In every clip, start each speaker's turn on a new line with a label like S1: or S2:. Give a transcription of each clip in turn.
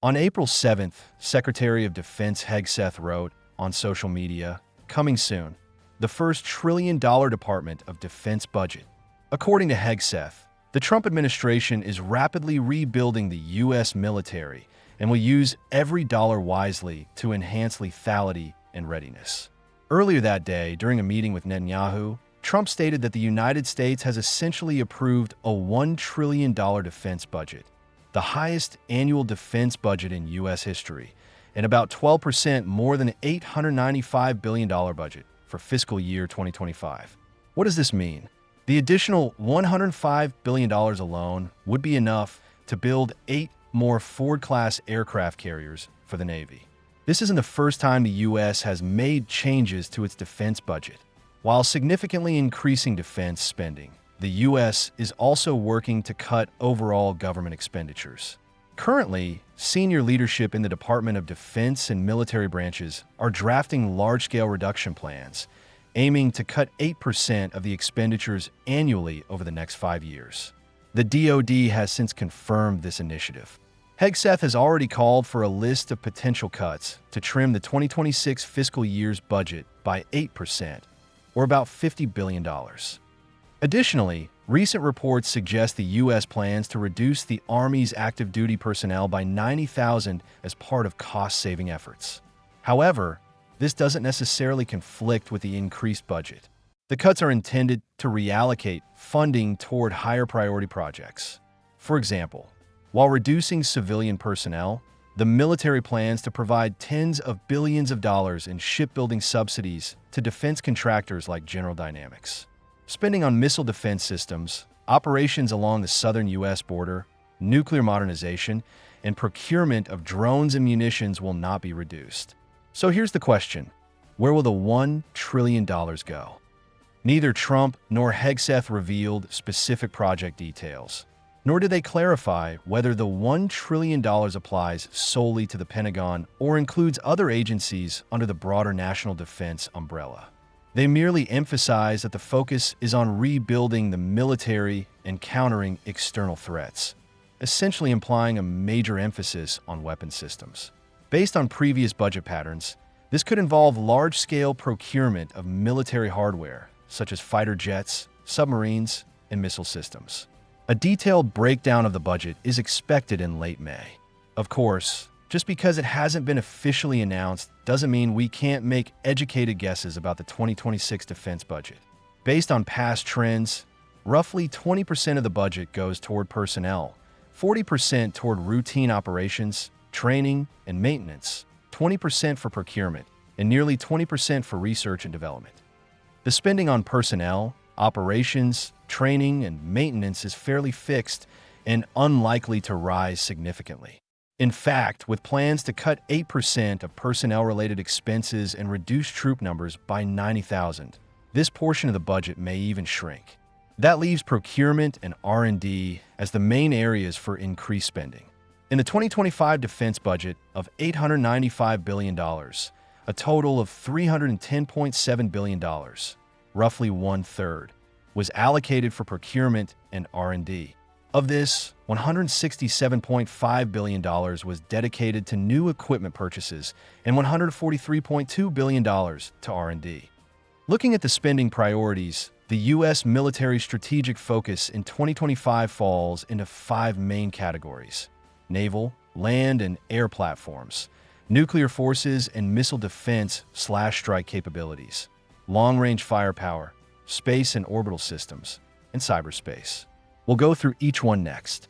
S1: On April 7th, Secretary of Defense Hegseth wrote on social media, "Coming soon, the first trillion-dollar Department of Defense budget." According to Hegseth, the Trump administration is rapidly rebuilding the U.S. military and will use every dollar wisely to enhance lethality and readiness. Earlier that day, during a meeting with Netanyahu, Trump stated that the United States has essentially approved a $1 trillion defense budget, the highest annual defense budget in U.S. history, and about 12% more than an $895 billion budget for fiscal year 2025. What does this mean? The additional $105 billion alone would be enough to build 8 more Ford-class aircraft carriers for the Navy. This isn't the first time the U.S. has made changes to its defense budget. While significantly increasing defense spending, the U.S. is also working to cut overall government expenditures. Currently, senior leadership in the Department of Defense and military branches are drafting large-scale reduction plans, aiming to cut 8% of the expenditures annually over the next 5 years. The DoD has since confirmed this initiative. Hegseth has already called for a list of potential cuts to trim the 2026 fiscal year's budget by 8%, or about $50 billion. Additionally, recent reports suggest the U.S. plans to reduce the Army's active duty personnel by 90,000 as part of cost-saving efforts. However, this doesn't necessarily conflict with the increased budget. The cuts are intended to reallocate funding toward higher priority projects. For example, while reducing civilian personnel, the military plans to provide tens of billions of dollars in shipbuilding subsidies to defense contractors like General Dynamics. Spending on missile defense systems, operations along the southern U.S. border, nuclear modernization, and procurement of drones and munitions will not be reduced. So here's the question: where will the $1 trillion go? Neither Trump nor Hegseth revealed specific project details, nor did they clarify whether the $1 trillion applies solely to the Pentagon or includes other agencies under the broader national defense umbrella. They merely emphasize that the focus is on rebuilding the military and countering external threats, essentially implying a major emphasis on weapon systems. Based on previous budget patterns, this could involve large-scale procurement of military hardware, such as fighter jets, submarines, and missile systems. A detailed breakdown of the budget is expected in late May. Of course, just because it hasn't been officially announced doesn't mean we can't make educated guesses about the 2026 defense budget. Based on past trends, roughly 20% of the budget goes toward personnel, 40% toward routine operations, training, and maintenance, 20% for procurement, and nearly 20% for research and development. The spending on personnel, operations, training, and maintenance is fairly fixed and unlikely to rise significantly. In fact, with plans to cut 8% of personnel-related expenses and reduce troop numbers by 90,000, this portion of the budget may even shrink. That leaves procurement and R&D as the main areas for increased spending. In the 2025 defense budget of $895 billion, a total of $310.7 billion, roughly one-third, was allocated for procurement and R&D. Of this, $167.5 billion was dedicated to new equipment purchases and $143.2 billion to R&D. Looking at the spending priorities, the U.S. military strategic focus in 2025 falls into 5 main categories: naval, land and air platforms, nuclear forces and missile defense/strike capabilities, long-range firepower, space and orbital systems, and cyberspace. We'll go through each one next.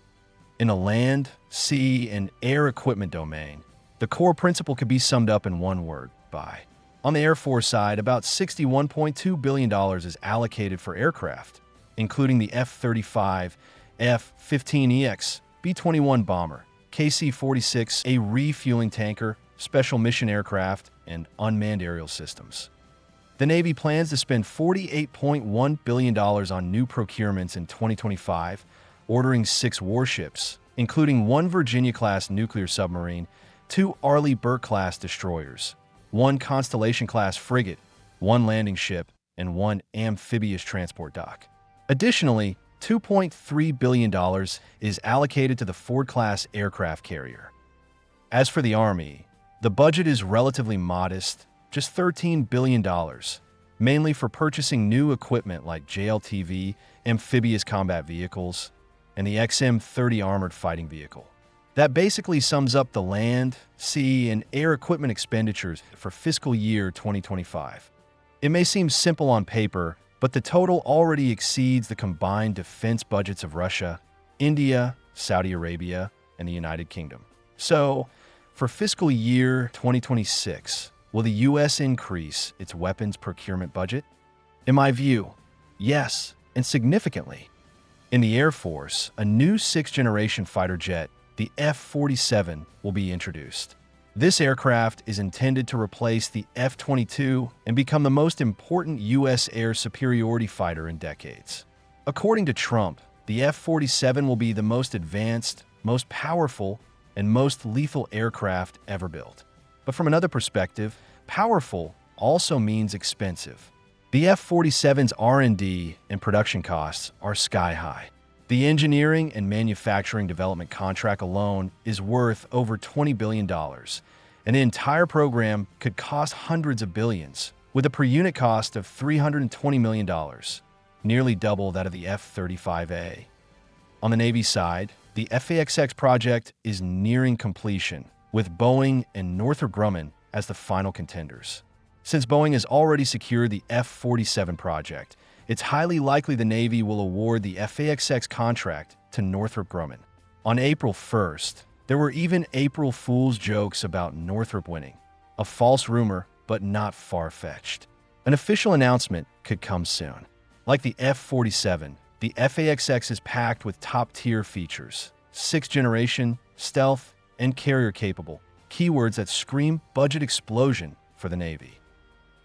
S1: In a land, sea, and air equipment domain, the core principle could be summed up in one word: buy. On the Air Force side, about $61.2 billion is allocated for aircraft, including the F-35, F-15EX, B-21 bomber, KC-46, a refueling tanker, special mission aircraft, and unmanned aerial systems. The Navy plans to spend $48.1 billion on new procurements in 2025, ordering 6 warships, including 1 Virginia-class nuclear submarine, 2 Arleigh Burke-class destroyers, 1 Constellation-class frigate, 1 landing ship, and 1 amphibious transport dock. Additionally, $2.3 billion is allocated to the Ford-class aircraft carrier. As for the Army, the budget is relatively modest, just $13 billion, mainly for purchasing new equipment like JLTV, amphibious combat vehicles, and the XM-30 armored fighting vehicle. That basically sums up the land, sea, and air equipment expenditures for fiscal year 2025. It may seem simple on paper, but the total already exceeds the combined defense budgets of Russia, India, Saudi Arabia, and the United Kingdom. So, for fiscal year 2026, will the U.S. increase its weapons procurement budget? In my view, yes, and significantly. In the Air Force, a new sixth-generation fighter jet, the F-47, will be introduced. This aircraft is intended to replace the F-22 and become the most important U.S. air superiority fighter in decades. According to Trump, the F-47 will be the most advanced, most powerful, and most lethal aircraft ever built. But from another perspective, powerful also means expensive. The F-47's R&D and production costs are sky high. The engineering and manufacturing development contract alone is worth over $20 billion, and the entire program could cost hundreds of billions, with a per-unit cost of $320 million, nearly double that of the F-35A. On the Navy side, the F/A-XX project is nearing completion, with Boeing and Northrop Grumman as the final contenders. Since Boeing has already secured the F-47 project, it's highly likely the Navy will award the F/A-XX contract to Northrop Grumman. On April 1st, there were even April Fool's jokes about Northrop winning. A false rumor, but not far-fetched. An official announcement could come soon. Like the F-47, the F/A-XX is packed with top-tier features, sixth-generation, stealth, and carrier-capable, keywords that scream budget explosion for the Navy.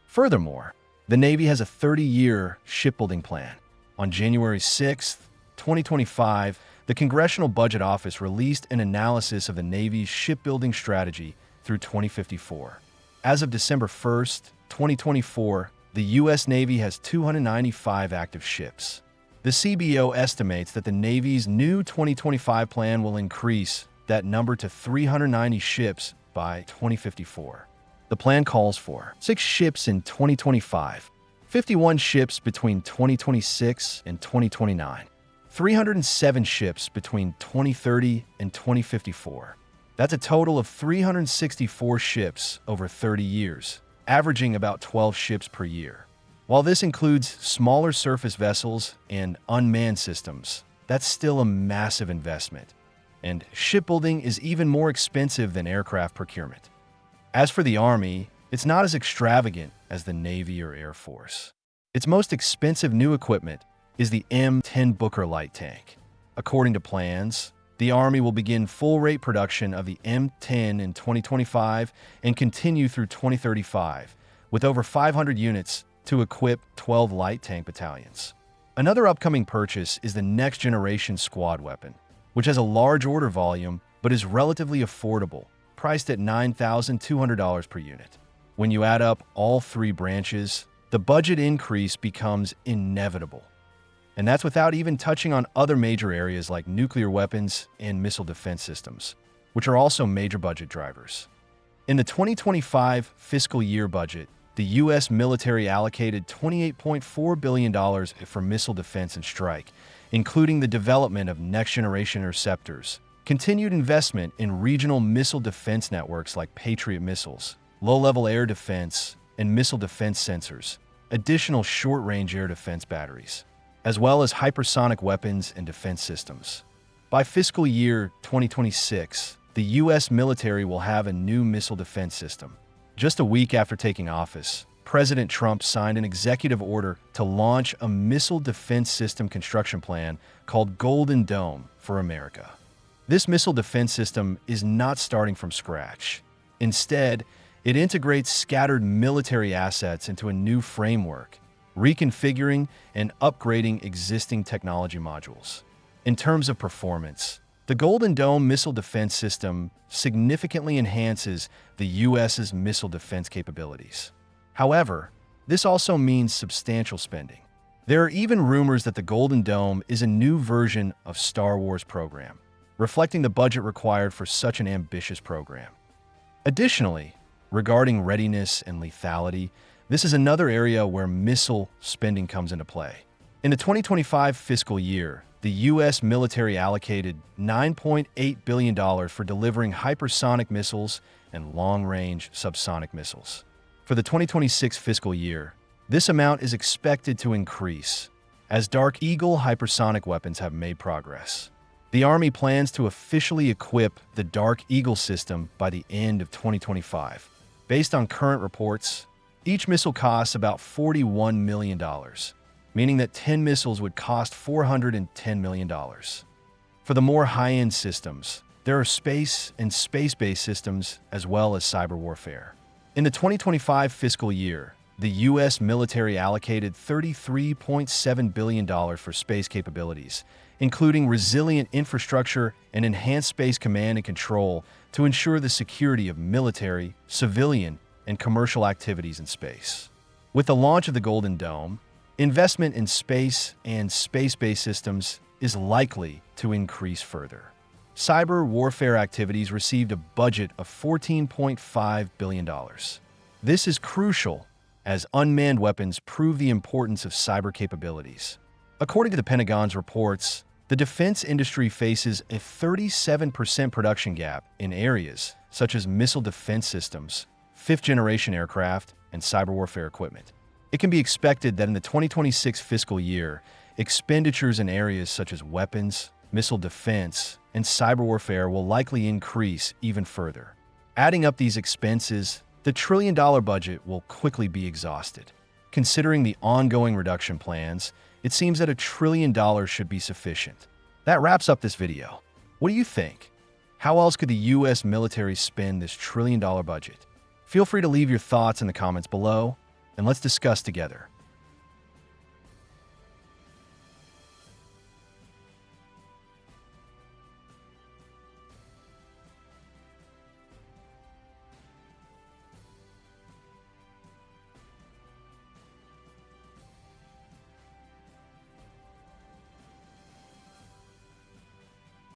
S1: Furthermore, the Navy has a 30-year shipbuilding plan. On January 6, 2025, the Congressional Budget Office released an analysis of the Navy's shipbuilding strategy through 2054. As of December 1, 2024, the U.S. Navy has 295 active ships. The CBO estimates that the Navy's new 2025 plan will increase that number to 390 ships by 2054. The plan calls for 6 ships in 2025, 51 ships between 2026 and 2029, 307 ships between 2030 and 2054. That's a total of 364 ships over 30 years, averaging about 12 ships per year. While this includes smaller surface vessels and unmanned systems, that's still a massive investment. And shipbuilding is even more expensive than aircraft procurement. As for the Army, it's not as extravagant as the Navy or Air Force. Its most expensive new equipment is the M10 Booker light tank. According to plans, the Army will begin full-rate production of the M10 in 2025 and continue through 2035, with over 500 units to equip 12 light tank battalions. Another upcoming purchase is the next-generation squad weapon, which has a large order volume but is relatively affordable, priced at $9,200 per unit. When you add up all three branches, the budget increase becomes inevitable. And that's without even touching on other major areas like nuclear weapons and missile defense systems, which are also major budget drivers. In the 2025 fiscal year budget, the U.S. military allocated $28.4 billion for missile defense and strike, including the development of next-generation interceptors, continued investment in regional missile defense networks like Patriot missiles, low-level air defense, and missile defense sensors, additional short-range air defense batteries, as well as hypersonic weapons and defense systems. By fiscal year 2026, the U.S. military will have a new missile defense system. Just a week after taking office, President Trump signed an executive order to launch a missile defense system construction plan called Golden Dome for America. This missile defense system is not starting from scratch. Instead, it integrates scattered military assets into a new framework, reconfiguring and upgrading existing technology modules. In terms of performance, the Golden Dome missile defense system significantly enhances the U.S.'s missile defense capabilities. However, this also means substantial spending. There are even rumors that the Golden Dome is a new version of Star Wars program, reflecting the budget required for such an ambitious program. Additionally, regarding readiness and lethality, this is another area where missile spending comes into play. In the 2025 fiscal year, the U.S. military allocated $9.8 billion for delivering hypersonic missiles and long-range subsonic missiles. For the 2026 fiscal year, this amount is expected to increase as Dark Eagle hypersonic weapons have made progress. The Army plans to officially equip the Dark Eagle system by the end of 2025. Based on current reports, each missile costs about $41 million, meaning that 10 missiles would cost $410 million. For the more high-end systems, there are space and space-based systems as well as cyber warfare. In the 2025 fiscal year, the U.S. military allocated $33.7 billion for space capabilities, including resilient infrastructure and enhanced space command and control to ensure the security of military, civilian, and commercial activities in space. With the launch of the Golden Dome, investment in space and space-based systems is likely to increase further. Cyber warfare activities received a budget of $14.5 billion. This is crucial as unmanned weapons prove the importance of cyber capabilities. According to the Pentagon's reports, the defense industry faces a 37% production gap in areas such as missile defense systems, fifth-generation aircraft, and cyber warfare equipment. It can be expected that in the 2026 fiscal year, expenditures in areas such as weapons, missile defense, and cyber warfare will likely increase even further. Adding up these expenses, the trillion-dollar budget will quickly be exhausted. Considering the ongoing reduction plans, it seems that $1 trillion should be sufficient. That wraps up this video. What do you think? How else could the U.S. military spend this trillion-dollar budget? Feel free to leave your thoughts in the comments below, and let's discuss together.